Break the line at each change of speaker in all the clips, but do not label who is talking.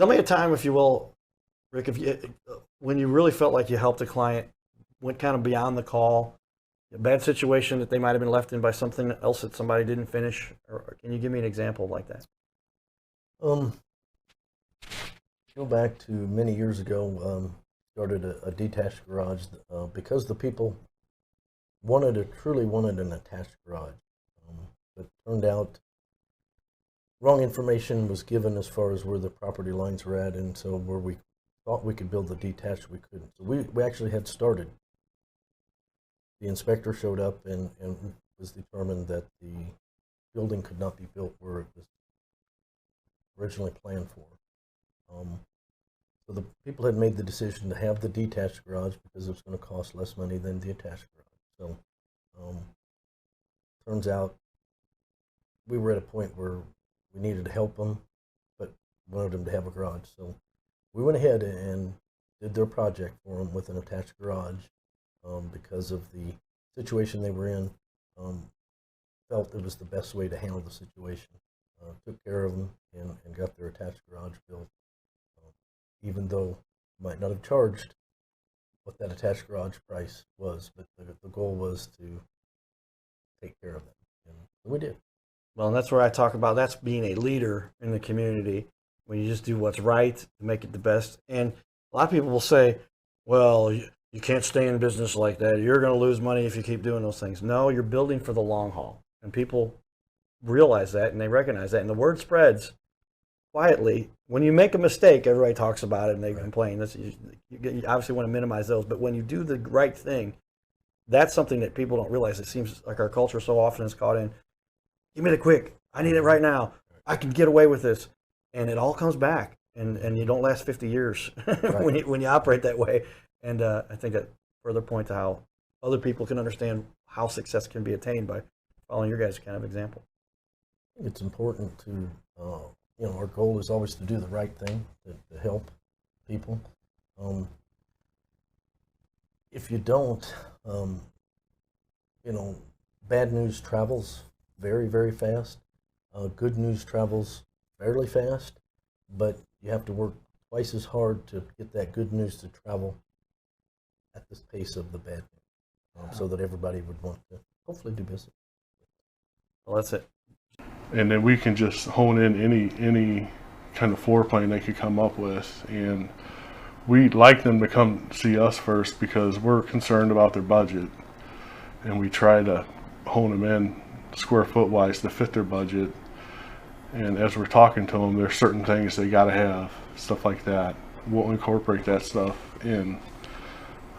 Tell me a time, if you will, Rick, if you when you really felt like you helped a client, went kind of beyond the call, a bad situation that they might have been left in by something else that somebody didn't finish, or can you give me an example like that?
Um, Go back to many years ago. Started a detached garage because the people truly wanted an attached garage. But turned out wrong information was given as far as where the property lines were at, and so where we thought we could build the detached, we couldn't. So we actually had started. The inspector showed up and was determined that the building could not be built where it was originally planned for. So the people had made the decision to have the detached garage because it was going to cost less money than the attached garage. So turns out we were at a point where we needed to help them, but wanted them to have a garage. So we went ahead and did their project for them with an attached garage because of the situation they were in. Felt it was the best way to handle the situation. Took care of them and got their attached garage built. Even though might not have charged what that attached garage price was, but the goal was to take care of them, and we did.
Well, and that's where I talk about that's being a leader in the community when you just do what's right to make it the best. And a lot of people will say, well, you can't stay in business like that. You're going to lose money if you keep doing those things. No, you're building for the long haul. And people realize that and they recognize that. And the word spreads quietly. When you make a mistake, everybody talks about it and they complain. You obviously want to minimize those. But when you do the right thing, that's something that people don't realize. It seems like our culture so often is caught in, give me the quick. I need it right now. I can get away with this. And it all comes back. And you don't last 50 years when you operate that way. And I think that further point to how other people can understand how success can be attained by following your guys' kind of example.
It's important to, our goal is always to do the right thing, to help people. If you don't, bad news travels very, very fast. Good news travels fairly fast, but you have to work twice as hard to get that good news to travel at the pace of the bad news, so that everybody would want to hopefully do business.
Well, that's it.
And then we can just hone in any kind of floor plan they could come up with. And we'd like them to come see us first because we're concerned about their budget. And we try to hone them in square foot wise to fit their budget. And as we're talking to them, there's certain things they got to have, stuff like that. We'll incorporate that stuff in.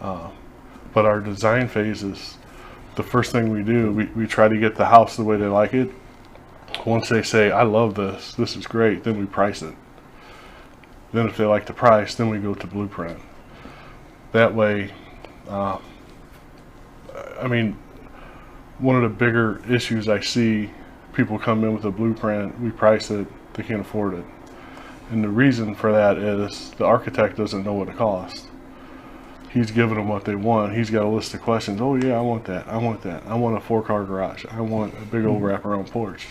But our design phase is the first thing we do. We try to get the house the way they like it. Once they say, I love this is great, then we price it. Then if they like the price, then we go to blueprint. That way, one of the bigger issues I see, people come in with a blueprint, we price it, they can't afford it. And the reason for that is the architect doesn't know what it costs. He's giving them what they want. He's got a list of questions. Oh yeah, I want that. I want that. I want a 4-car garage. I want a big old wraparound porch.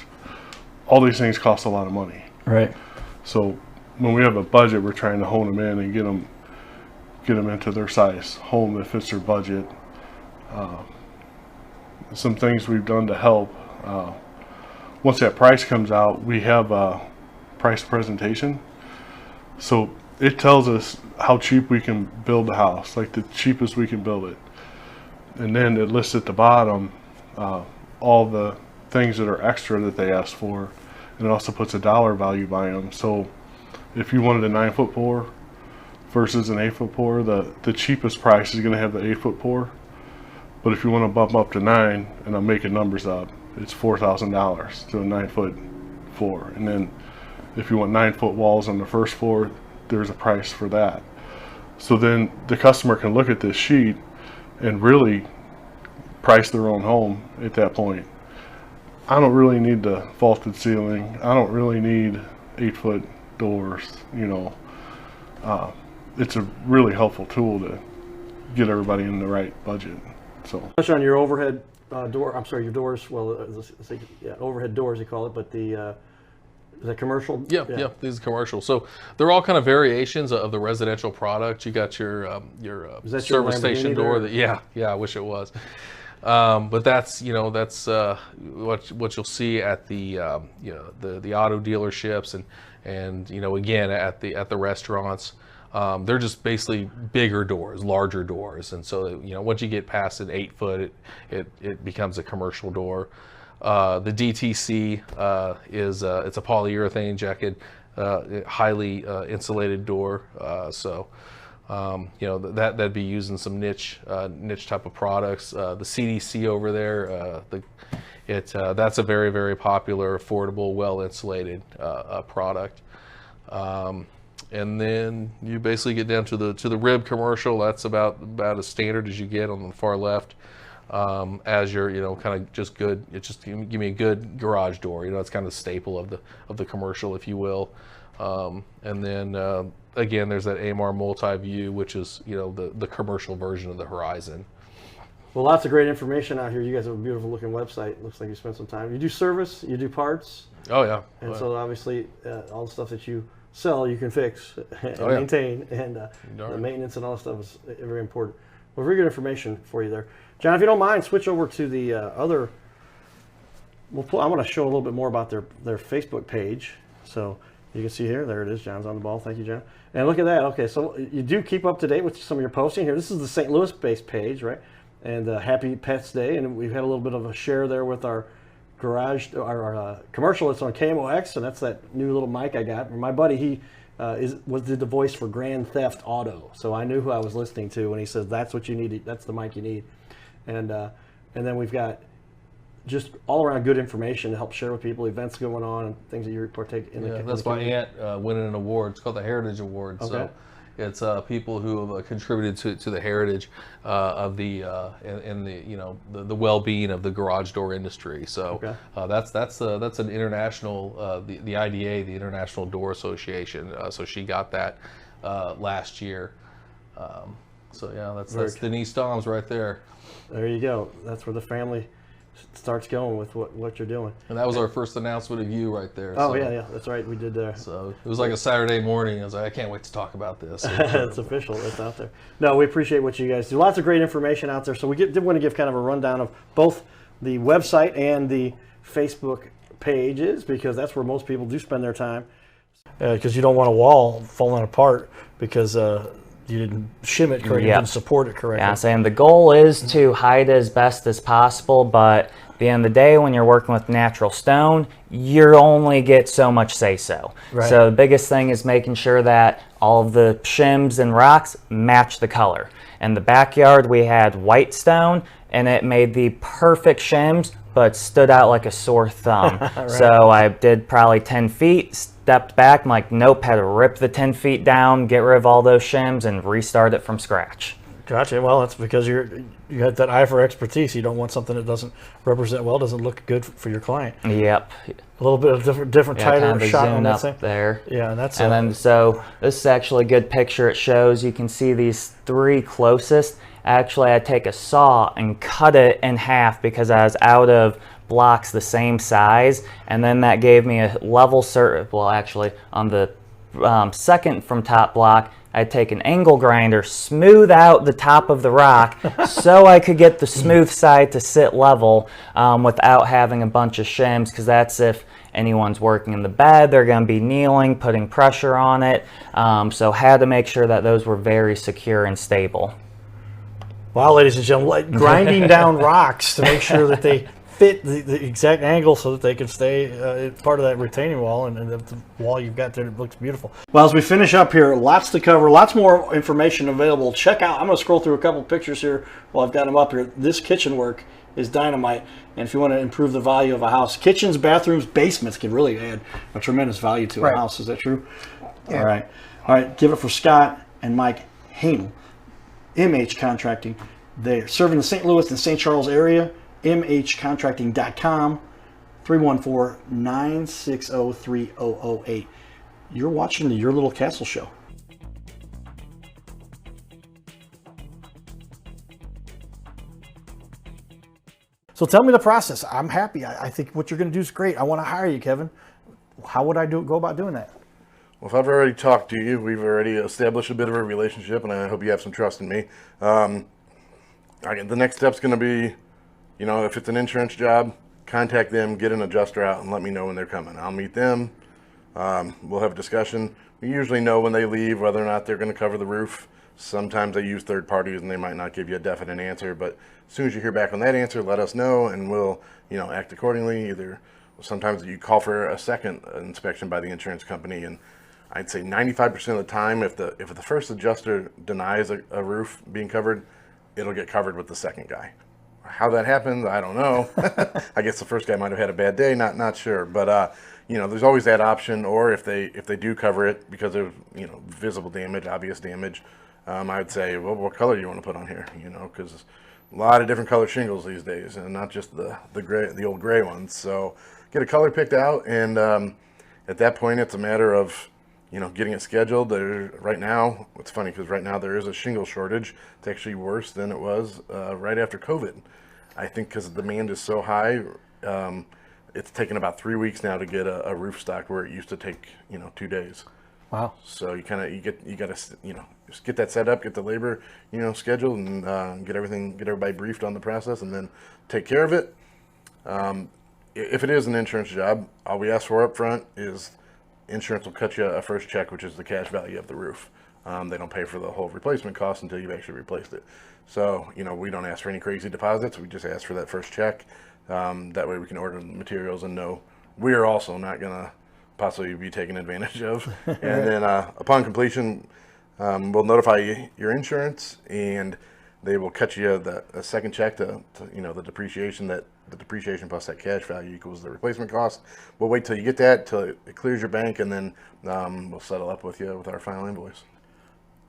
All these things cost a lot of money.
Right.
So when we have a budget, we're trying to hone them in and get them into their size home that fits their budget. Some things we've done to help. Once that price comes out, we have a price presentation. So it tells us how cheap we can build the house, like the cheapest we can build it. And then it lists at the bottom all the things that are extra that they asked for. And it also puts a dollar value by them. So if you wanted a 9-foot pour versus an 8-foot pour, the cheapest price is going to have the 8-foot pour. But if you want to bump up to 9, and I'm making numbers up, it's $4,000 to a 9-foot floor. And then if you want 9-foot walls on the first floor, there's a price for that. So then the customer can look at this sheet and really price their own home at that point. I don't really need the vaulted ceiling. I don't really need 8-foot doors. It's a really helpful tool to get everybody in the right budget. So
Touch on your overhead your doors. Well, overhead doors you call it, but Is that commercial?
Yeah, these are commercial. So they're all kind of variations of the residential product. You got your
Is that your
service station
Lamborghini
door.
there?
Yeah, I wish it was. But that's what you'll see at the the auto dealerships and again at the restaurants. They're just basically bigger doors, larger doors, and so once you get past an 8 foot, it becomes a commercial door. The DTC is it's a polyurethane jacket, highly insulated door. That'd be using some niche type of products. The CDC over there, that's a very, very popular, affordable, well insulated product. And then you basically get down to the rib commercial. That's about as standard as you get on the far left. As you're kind of just good, it's just give me a good garage door. It's kind of the staple of the commercial, if you will. And then again, there's that AMR multi-view, which is the commercial version of the Horizon.
Well, lots of great information out here. You guys have a beautiful looking website. Looks like you spent some time. You do service, you do parts,
Oh yeah.
and so obviously all the stuff that you sell, you can fix and
Oh, yeah.
maintain, and the
Darn.
maintenance and all that stuff is very important. Well, very good information for you there, John. If you don't mind, switch over to the other. I want to show a little bit more about their Facebook page. So you can see here, there it is. John's on the ball. Thank you, John. And look at that. Okay, so you do keep up to date with some of your posting here. This is the St. Louis-based page, right? And Happy Pets Day, and we've had a little bit of a share there with our garage, our commercial. It's on KMOX, and that's that new little mic I got. My buddy, he did the voice for Grand Theft Auto, so I knew who I was listening to when he says that's what you need. That's the mic you need, and then we've got just all around good information to help share with people, events going on, and things that you partake in.
Yeah, that's my aunt winning an award. It's called the Heritage Award.
Okay.
So it's people who have contributed to the heritage of the and the well-being of the garage door industry. So that's an international the IDA, the International Door Association. So she got that last year. So yeah, that's Denise Doms right there.
There you go. That's where the family starts going with what you're doing.
And that was our first announcement of you right there.
Oh
so,
yeah, that's right. We did there.
So it was like a Saturday morning. I was like, I can't wait to talk about this.
It's official. It's out there. No, we appreciate what you guys do. Lots of great information out there. So we did want to give kind of a rundown of both the website and the Facebook pages, because that's where most people do spend their time. Because you don't want a wall falling apart because you didn't shim it correctly, you didn't support it correctly.
Yeah, saying the goal is to hide as best as possible, but at the end of the day, when you're working with natural stone, you only get so much say-so.
Right.
So the biggest thing is making sure that all of the shims and rocks match the color. In the backyard, we had white stone, and it made the perfect shims, but stood out like a sore thumb.
Right.
So I did probably 10 feet, stepped back, I'm like, nope, had to rip the 10 feet down, get rid of all those shims, and restart it from scratch.
Gotcha. Well, that's because you had that eye for expertise. You don't want something that doesn't represent well, doesn't look good for your client.
Yep.
A little bit of different tighter
kind of
shot on
zoomed
that
up
thing.
there.
Yeah, and that's
And then so this is actually a good picture. It shows you can see these three closest. Actually, I take a saw and cut it in half because I was out of blocks the same size, and then that gave me a level well, actually on the second from top block, I'd take an angle grinder, smooth out the top of the rock so I could get the smooth side to sit level without having a bunch of shims, because that's if anyone's working in the bed, they're going to be kneeling, putting pressure on it. So had to make sure that those were very secure and stable.
wow, ladies and gentlemen, like grinding down rocks to make sure that they fit the exact angle so that they can stay part of that retaining wall, and the wall you've got there, it looks beautiful. Well, as we finish up here, lots to cover, lots more information available. Check out, I'm going to scroll through a couple pictures here while I've got them up here. This kitchen work is dynamite, and if you want to improve the value of a house, kitchens, bathrooms, basements can really add a tremendous value to a house. Is that true? Yeah. All right, give it for Scott and Mike Hamel, MH Contracting. They're serving the St. Louis and St. Charles area. MHcontracting.com, 314-960-3008. You're watching the Your Little Castle Show. So tell me the process. I'm happy. I think what you're going to do is great. I want to hire you, Kevin. how would I go about doing that?
Well, if I've already talked to you, we've already established a bit of a relationship, and I hope you have some trust in me. The next step's going to be, if it's an insurance job, contact them, get an adjuster out, and let me know when they're coming. I'll meet them. We'll have a discussion. We usually know when they leave whether or not they're going to cover the roof. Sometimes they use third parties, and they might not give you a definite answer. But as soon as you hear back on that answer, let us know, and we'll, act accordingly. Either sometimes you call for a second inspection by the insurance company, and I'd say 95% of the time, if the first adjuster denies a roof being covered, it'll get covered with the second guy. How that happens, I don't know. I guess the first guy might have had a bad day, not sure. But there's always that option. Or if they do cover it because of visible damage, obvious damage, I would say, well, what color do you want to put on here? Because a lot of different color shingles these days, and not just the old gray ones. So get a color picked out, and at that point, it's a matter of getting it scheduled. Right now, it's funny because right now there is a shingle shortage. It's actually worse than it was right after COVID. I think because the demand is so high, it's taken about 3 weeks now to get a roof stock where it used to take 2 days.
Wow.
So you got to just get that set up, get the labor scheduled, and get everybody briefed on the process, and then take care of it. If it is an insurance job, all we ask for up front is insurance will cut you a first check, which is the cash value of the roof. They don't pay for the whole replacement cost until you've actually replaced it. So, we don't ask for any crazy deposits. We just ask for that first check. That way we can order the materials and know we are also not going to possibly be taken advantage of. And then upon completion, we'll notify your insurance, and they will cut you a second check to the depreciation plus that cash value equals the replacement cost. We'll wait till you get that, till it clears your bank, and then we'll settle up with you with our final invoice.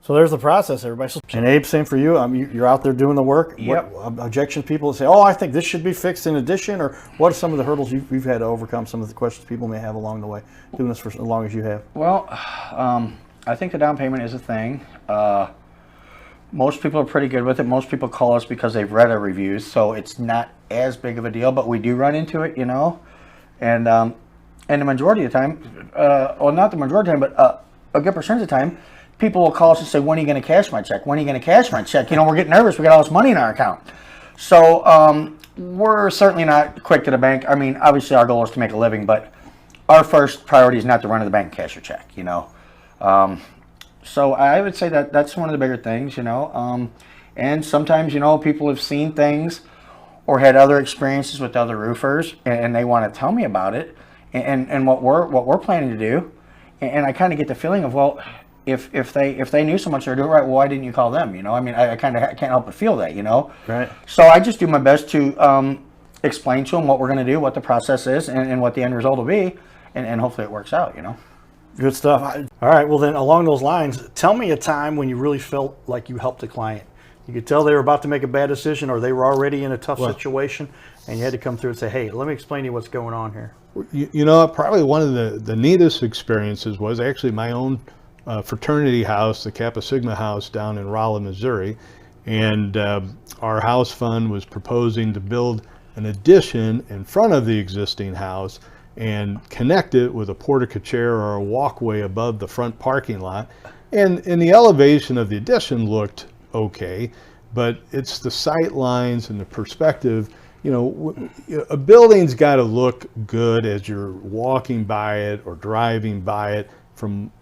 So there's the process, everybody. And Abe, same for you. You're out there doing the work.
Yep.
What objections people say, I think this should be fixed in addition, or what are some of the hurdles you've had to overcome, some of the questions people may have along the way, doing this for as long as you have?
Well, I think the down payment is a thing. Most people are pretty good with it. Most people call us because they've read our reviews, so it's not as big of a deal, but we do run into it, And the majority of the time, not the majority of the time, but a good percentage of the time, people will call us and say, when are you going to cash my check? When are you going to cash my check? We're getting nervous. We got all this money in our account. So we're certainly not quick to the bank. I mean, obviously our goal is to make a living, but our first priority is not to run to the bank and cash your check, So I would say that's one of the bigger things, And sometimes, people have seen things or had other experiences with other roofers, and they want to tell me about it and what we're planning to do. And I kind of get the feeling of, well, if they knew so much they're doing right, well, why didn't you call them? I mean, I kind of can't help but feel that,
Right.
So I just do my best to explain to them what we're going to do, what the process is, and what the end result will be, and hopefully it works out,
Good stuff. All right. Well, then along those lines, tell me a time when you really felt like you helped a client. You could tell they were about to make a bad decision, or they were already in a tough situation, and you had to come through and say, hey, let me explain to you what's going on here.
Probably one of the neatest experiences was actually my own fraternity house, the Kappa Sigma house down in Rolla, Missouri. And our house fund was proposing to build an addition in front of the existing house and connect it with a porte-cochere or a walkway above the front parking lot. And the elevation of the addition looked okay, but it's the sight lines and the perspective. A building's got to look good as you're walking by it or driving by it from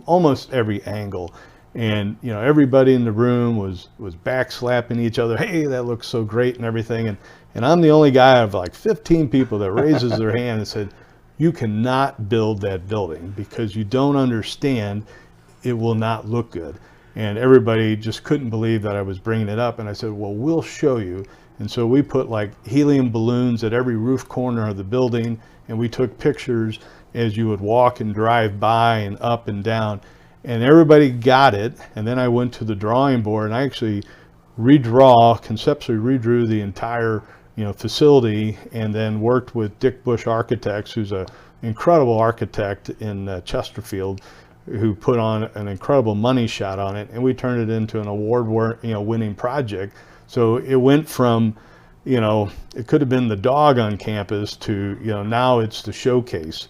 almost every angle. And everybody in the room was backslapping each other. Hey, that looks so great and everything. And I'm the only guy of like 15 people that raises their hand and said, you cannot build that building because you don't understand, it will not look good. And everybody just couldn't believe that I was bringing it up. And I said, well, we'll show you. And so we put like helium balloons at every roof corner of the building, and we took pictures as you would walk and drive by and up and down. And everybody got it. And then I went to the drawing board and I actually conceptually redrew the entire facility, and then worked with Dick Bush Architects, who's an incredible architect in Chesterfield, who put on an incredible money shot on it, and we turned it into an award-winning project. So it went from, it could have been the dog on campus to, now it's the showcase.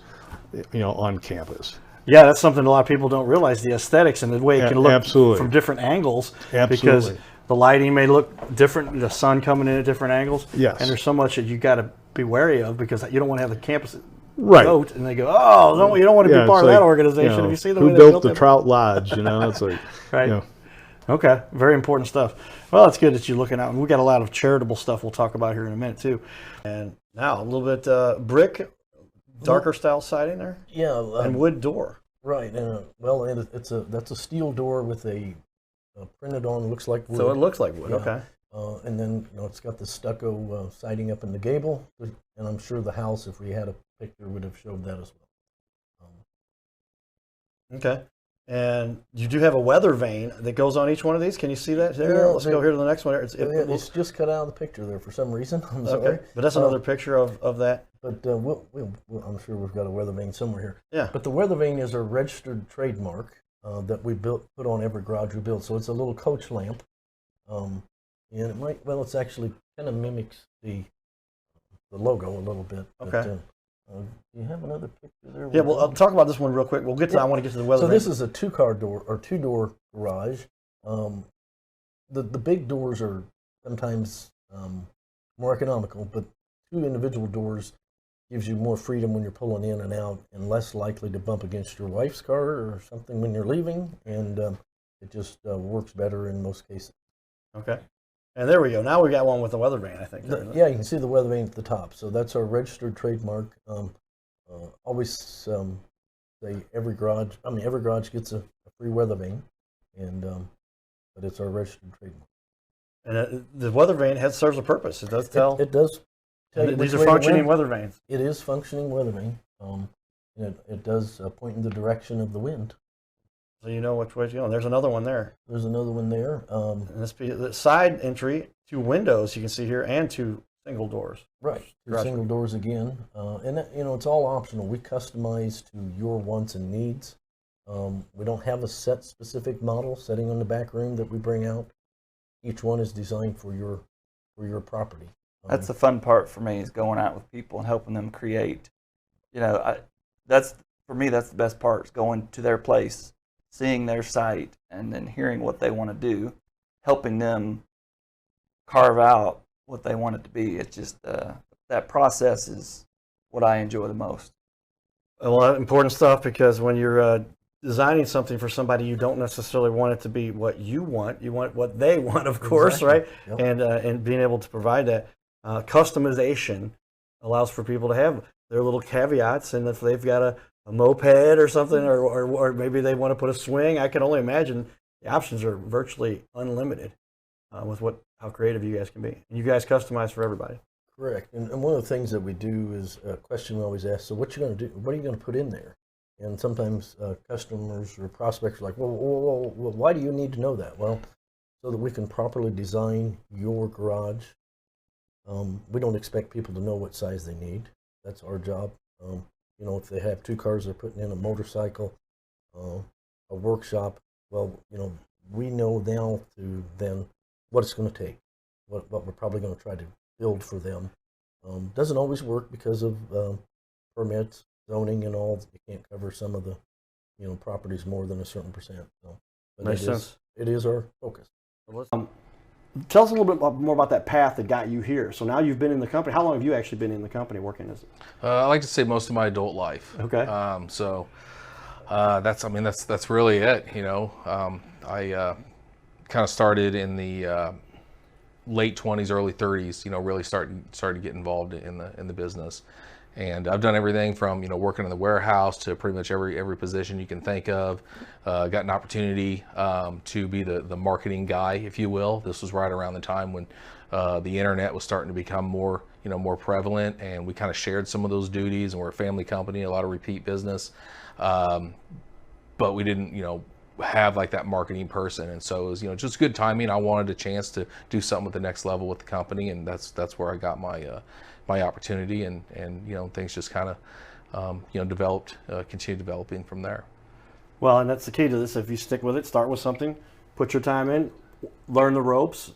on campus.
Yeah, that's something a lot of people don't realize, the aesthetics and the way it can look
Absolutely.
from different angles. Because
Absolutely.
the lighting may look different, the sun coming in at different angles.
Yes.
And there's so much that you got to be wary of, because you don't want to have the campus
Right.
vote and they go, oh, you don't want to
Yeah,
be part
it's
of that
like,
organization. If you see the way
who
they
built
built
the
it.
Trout Lodge? It's like,
Right. Okay, very important stuff. Well, it's good that you're looking out. And we got a lot of charitable stuff we'll talk about here in a minute too. And now a little bit brick, darker style siding there,
Yeah,
and wood door.
right. And well, and that's a steel door with a printed on, looks like wood.
So it looks like wood.
Yeah.
Okay.
And then it's got the stucco siding up in the gable, and I'm sure the house, if we had a picture, would have showed that as well.
Okay. And you do have a weather vane that goes on each one of these. Can you see that there?
Yeah,
Let's go here to the next one.
It's just cut out of the picture there for some reason. I'm sorry.
okay. But that's another picture of that.
But I'm sure we've got a weather vane somewhere here.
Yeah.
But the weather vane is a registered trademark that we put on every garage we build. So it's a little coach lamp, and it's actually kind of mimics the logo a little bit.
Okay.
Do you have another picture there?
Yeah, well, I'll talk about this one real quick. We'll get to. I want to get to the weather.
So
vane.
this is a two-door garage. The big doors are sometimes more economical, but two individual doors gives you more freedom when you're pulling in and out, and less likely to bump against your wife's car or something when you're leaving, and it just works better in most cases.
Okay. And there we go. Now we got one with the weather vane, I think.
Yeah, you can see the weather vane at the top. So that's our registered trademark. Always say every garage gets a free weather vane, and but it's our registered trademark.
And the weather vane serves a purpose. It does tell.
It does. Tell you
These
which
are
way to
functioning
wind.
weather vanes.
It is functioning weather vane. And it does point in the direction of the wind.
So you know which way to go. And there's another one there.
There's another one there.
And the side entry, 2 windows you can see here, and 2 single doors.
Right. Two
Gotcha.
single doors again. And that, it's all optional. We customize to your wants and needs. We don't have a set specific model setting on the back room that we bring out. Each one is designed for your property.
That's the fun part for me, is going out with people and helping them create. That's for me. That's the best part, is going to their place, seeing their site, and then hearing what they want to do, helping them carve out what they want it to be. It's just that process is what I enjoy the most.
Well, important stuff, because when you're designing something for somebody, you don't necessarily want it to be what you want. You want what they want, of course,
Exactly.
right?
Yep.
And being able to provide that customization allows for people to have their little caveats. And if they've got a moped or something, or maybe they want to put a swing, I can only imagine the options are virtually unlimited with how creative you guys can be. And you guys customize for everybody.
Correct. And one of the things that we do is a question we always ask, so what you going to do? What are you going to put in there? And sometimes customers or prospects are like, well, why do you need to know that? Well, so that we can properly design your garage. We don't expect people to know what size they need. That's our job. If they have 2 cars they're putting in, a motorcycle, a workshop, well, we know now to then what it's going to take, what we're probably going to try to build for them. Doesn't always work because of permits, zoning, and all. You can't cover some of the, properties more than a certain percent. So, but
Makes sense.
It is our focus.
Tell us a little bit more about that path that got you here. So now you've been in the company. How long have you actually been in the company working as?
I like to say most of my adult life.
Okay.
That's really it. I kind of started in the late 20s, early 30s. Really started to get involved in the business, and I've done everything from working in the warehouse to pretty much every position you can think of. Got an opportunity to be the marketing guy, if you will. This was right around the time when the internet was starting to become more prevalent, and we kind of shared some of those duties. And we're a family company, a lot of repeat business, but we didn't have like that marketing person, and so it was just good timing. I wanted a chance to do something at the next level with the company, and that's where I got my opportunity, and things just kind of developed, continued developing from there.
Well, and that's the key to this. If you stick with it, start with something, put your time in, learn the ropes,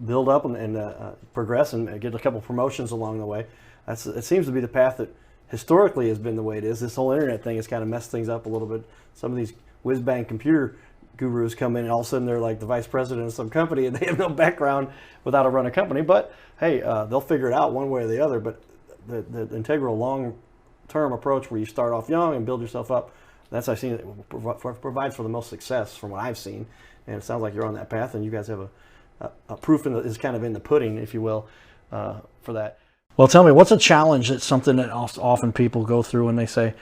build up, and progress, and get a couple promotions along the way. It seems to be the path that historically has been the way it is. This whole internet thing has kind of messed things up a little bit. Some of these whiz-bang computer gurus come in and all of a sudden they're like the vice president of some company and they have no background without to run a company. But hey, they'll figure it out one way or the other. But the integral long-term approach where you start off young and build yourself up, that's I've seen it provides for the most success from what I've seen. And it sounds like you're on that path, and you guys have a proof is kind of in the pudding, if you will, for that. Well, tell me, what's a challenge that's something that often people go through when they say,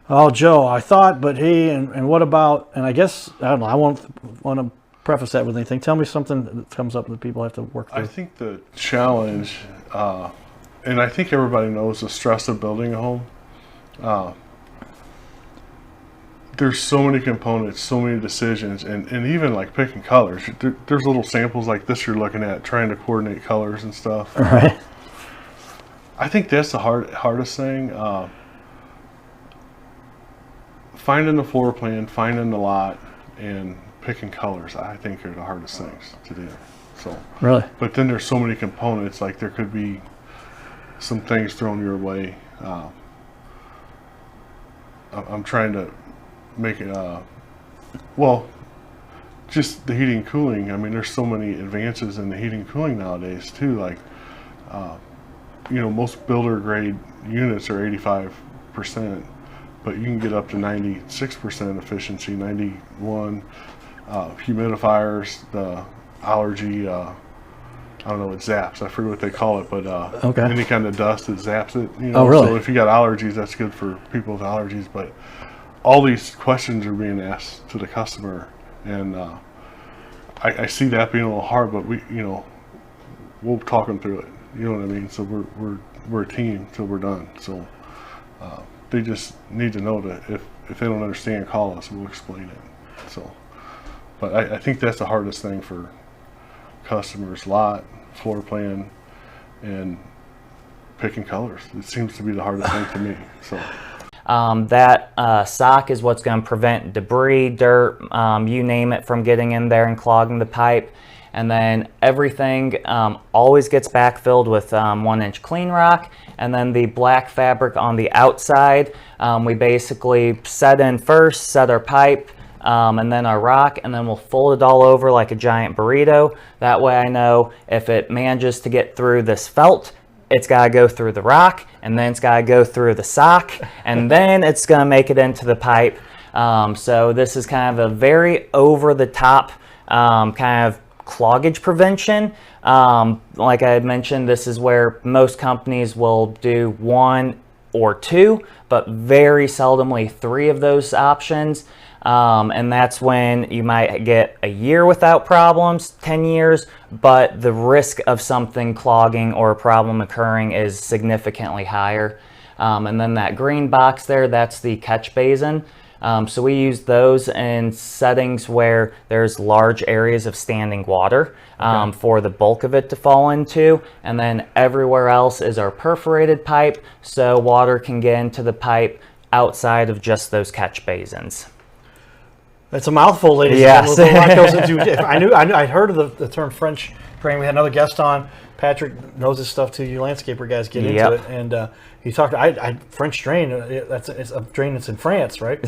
oh, Joe, I thought, but he, and what about, and I guess, I don't know, I won't want to preface that with anything. Tell me something that comes up that people have to work through.
I think the challenge, and I think everybody knows the stress of building a home. There's so many components, so many decisions, and even like picking colors. There's little samples like this you're looking at, trying to coordinate colors and stuff.
All right.
I think that's the hardest thing. Finding the floor plan, finding the lot, and picking colors, I think are the hardest things to do. So
Really?
But then there's so many components, like there could be some things thrown your way. I'm trying to make it, well, just the heating and cooling. I mean, there's so many advances in the heating and cooling nowadays too. Like, you know, most builder grade units are 85%, but you can get up to 96% efficiency, 91. Humidifiers, the allergy, I don't know, it zaps. I forget what they call it, but
Okay.
any kind of dust, it zaps it. You know?
Oh, really?
So if you got allergies, that's good for people with allergies. But all these questions are being asked to the customer, and I see that being a little hard. But we'll talk them through it. You know what I mean? So we're a team till we're done. So they just need to know that if they don't understand, call us. We'll explain it. So, but I think that's the hardest thing for customers: lot, floor plan, and picking colors. It seems to be the hardest thing to me. So.
That sock is what's going to prevent debris, dirt, you name it, from getting in there and clogging the pipe. And then everything always gets backfilled with 1-inch clean rock. And then the black fabric on the outside, we basically set in first, set our pipe, and then our rock, and then we'll fold it all over like a giant burrito. That way I know if it manages to get through this felt, it's got to go through the rock, and then it's got to go through the sock, and then it's going to make it into the pipe. So this is kind of a very over-the-top kind of cloggage prevention. Like I had mentioned, this is where most companies will do 1 or 2, but very seldomly 3 of those options. And that's when you might get a year without problems, 10 years, but the risk of something clogging or a problem occurring is significantly higher. And then that green box there, that's the catch basin. So we use those in settings where there's large areas of standing water for the bulk of it to fall into. And then everywhere else is our perforated pipe, so water can get into the pipe outside of just those catch basins.
It's a mouthful, ladies
Yes.
and gentlemen. A lot goes into. I'd heard of the term French drain. We had another guest on. Patrick knows this stuff too. You landscaper guys get into
Yep.
it, and he talked. I French drain. It's a drain that's in France, right?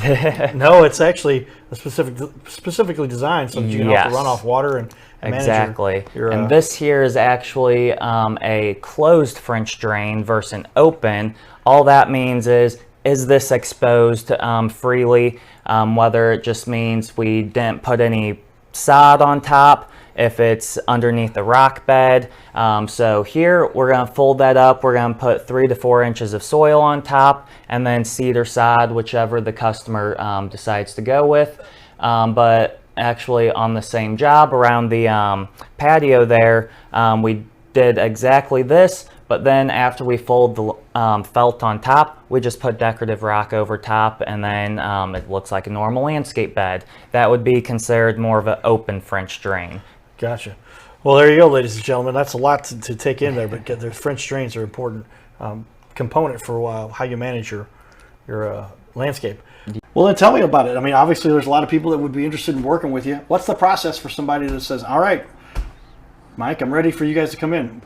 No, it's actually specifically designed so that you can
Yes.
also run off water and manage
Exactly.
your,
And this here is actually a closed French drain versus an open. All that means is this exposed freely? Whether it just means we didn't put any sod on top, if it's underneath the rock bed. So here we're going to fold that up. We're going to put 3 to 4 inches of soil on top, and then seed or sod, whichever the customer decides to go with. But actually on the same job around the patio there, we did exactly this. But then after we fold the felt on top, we just put decorative rock over top, and then it looks like a normal landscape bed. That would be considered more of an open French drain.
Gotcha. Well, there you go, ladies and gentlemen. That's a lot to take in there, but the French drains are an important component for how you manage your landscape. Well, then tell me about it. I mean, obviously, there's a lot of people that would be interested in working with you. What's the process for somebody that says, all right, Mike, I'm ready for you guys to come in?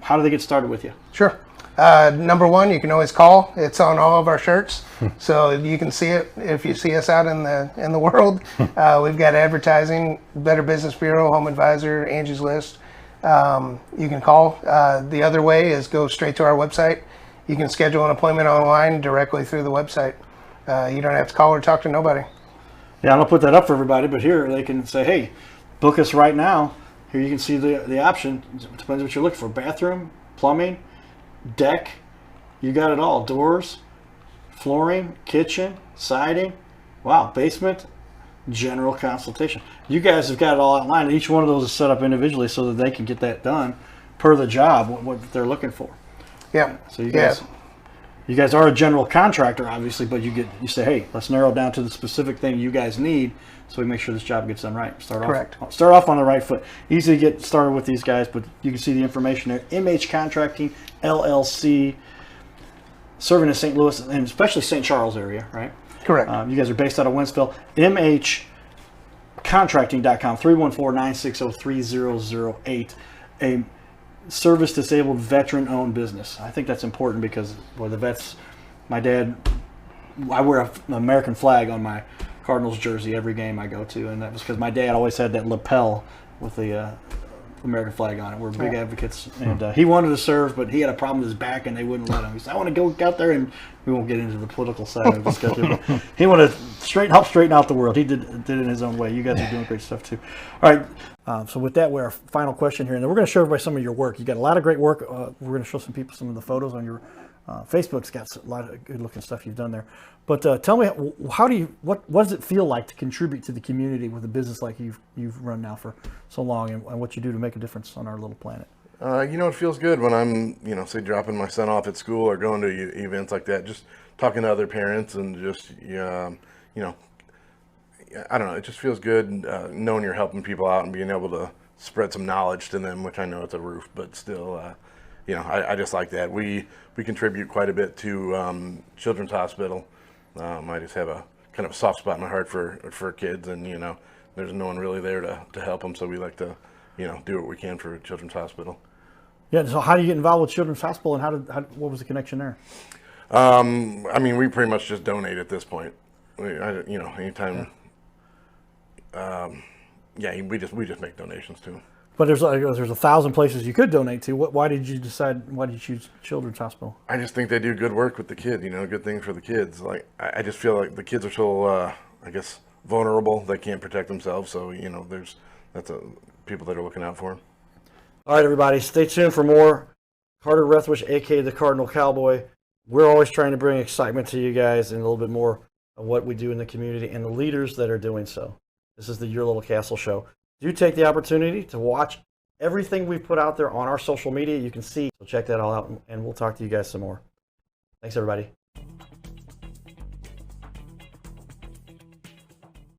How do they get started with you?
Sure.
Number one, you can always call. It's on all of our shirts, so you can see it if you see us out in the world. We've got advertising, Better Business Bureau, Home Advisor, Angie's List. You can call. The other way is go straight to our website. You can schedule an appointment online directly through the website. You don't have to call or talk to nobody.
Yeah, I'm gonna put that up for everybody, but here they can say, hey, book us right now. Here you can see the option. It depends what you're looking for. Bathroom, plumbing, deck, you got it all. Doors, flooring, kitchen, siding, wow, basement, general consultation. You guys have got it all outlined. Each one of those is set up individually so that they can get that done per the job, what they're looking for.
Yeah.
So you guys are a general contractor, obviously, but you say, hey, let's narrow it down to the specific thing you guys need, so we make sure this job gets done right. Start off on the right foot. Easy to get started with these guys, but you can see the information there. MH Contracting LLC, serving in St. Louis and especially St. Charles area, right?
Correct.
You guys are based out of Wentzville. MHContracting.com, 314-960-3008. A service disabled veteran owned business. I think that's important because the vets, my dad, I wear an American flag on my Cardinals jersey every game I go to, and that was because my dad always had that lapel with the American flag on it. We're big advocates, and he wanted to serve, but he had a problem with his back, and they wouldn't let him. He said, "I want to go out there," and we won't get into the political side of the discussion. But he wanted to help straighten out the world. He did it in his own way. You guys are doing great stuff too. All right. So with that, we're our final question here, and then we're going to show everybody some of your work. You got a lot of great work. We're going to show some people some of the photos on your Facebook's got a lot of good looking stuff you've done there. But tell me, what does it feel like to contribute to the community with a business like you've run now for so long, and what you do to make a difference on our little planet?
It feels good when I'm, say dropping my son off at school or going to events like that, just talking to other parents and just, I don't know, it just feels good knowing you're helping people out and being able to spread some knowledge to them, which I know it's a roof, but still, I just like that. We contribute quite a bit to Children's Hospital. I just have a kind of a soft spot in my heart for kids, and there's no one really there to help them, so we like to do what we can for Children's Hospital.
Yeah. So how do you get involved with Children's Hospital, and what was the connection there?
We pretty much just donate at this point. Anytime. We just make donations too.
But there's 1,000 places you could donate to. Why did you choose Children's Hospital?
I just think they do good work with the kids, good things for the kids. Like, I just feel like the kids are so, vulnerable. They can't protect themselves. So, that's people that are looking out for them.
All right, everybody, stay tuned for more. Carter Rethwish, a.k.a. the Cardinal Cowboy. We're always trying to bring excitement to you guys and a little bit more of what we do in the community and the leaders that are doing so. This is the Your Little Castle Show. Do take the opportunity to watch everything we've put out there on our social media. You can see, so check that all out, and we'll talk to you guys some more. Thanks, everybody.